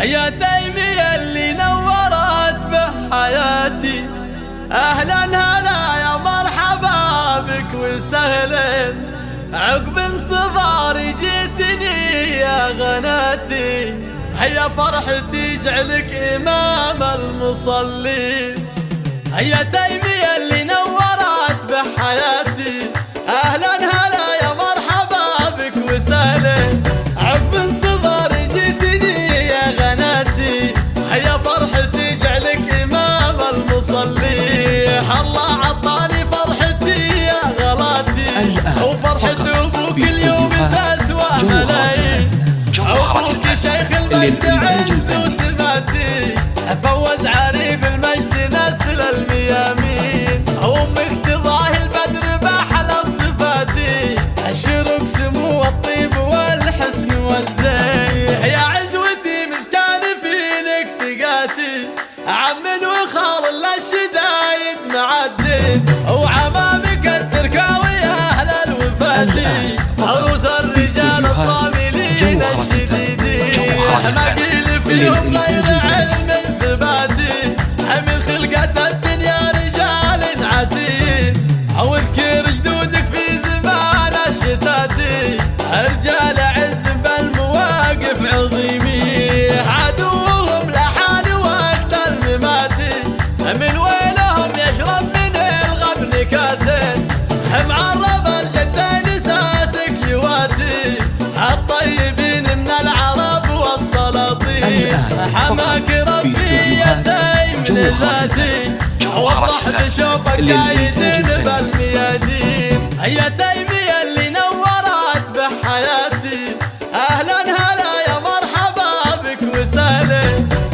يا تيمي اللي نورت بحياتي، أهلا هلا يا مرحبا بك وسهلا، عقب انتظاري جيتني يا غناتي، هيا فرحتي جعلك إمام المصلين. يا تيمي اللي نورت بحياتي، أهلا هلا يا مرحبا بك وسهلا، عقب انتظاري جيتني يا غناتي، هيا فرحتي جعلك إمام المصلين. الله عطاني فرحتي يا غلاتي، وفرحة أبوك اليوم تسوى ملايين، أبوك شيخ المجد عز وسماتي، فوز عريب المجد نسل الميامين، أمك تضاهي البدر بأحلى صفاتي، أشرق سمو الطيب والحسن والزين. يا عزوتي مذ كان فينك ثقاتي، عم وخال للشدايد معدين، وعمامك التركاوي أهل الوفاتي، عروس الرجال الصاملين الشديدين، ما قيل فيهم غير علم ثباتي، من خلقة الدنيا رجال عتين، واذكر جدودك في زمان الشتاتي، رجال عز بالمواقف عظيمين، عدوهم لحال وقت المماتي، من ويلهم يشرب من الغبن كاسين، معرب الجدين ساسك يواتي، الطيبين من العرب والسلاطين، حماك ربي يا تيم ذاتي، وافرح بشوفك قايدين بالميادين. يا تيمي اللي نورت بحياتي، اهلا هلا يا مرحبا بك وسهلا،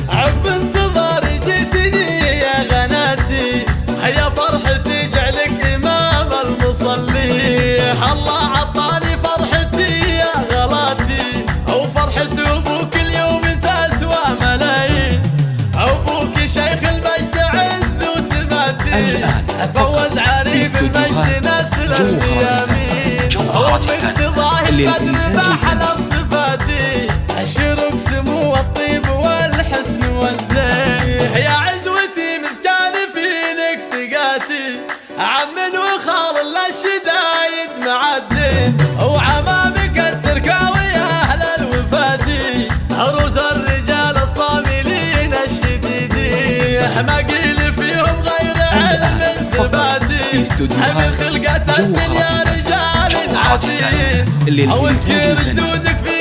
عقب انتظاري جيتني يا غناتي، هيا فرحتي جعلك امام المصلين. الله عطاني فرحتي يا غلاتي، وفرحة ابوك اليوم تسوى ملايين، ابوك شيخ المجد عز وسماتي، فوز عريب المجد نسل الميامين، امك تضاهي البدر باحلى صفاتي، اشرق سمو الطيب والحسن والزين. يا عزوتي مذ كان فينك ثقاتي، عم وخال للشدايد معدين، وعمامك التركاوي اهل الوفاتي، عروس الرجال الصاملين الشديدين، ما قيل فيهم غير علم ثباتي، من خلقة الدنيا رجال عتين، واذكر جدودك في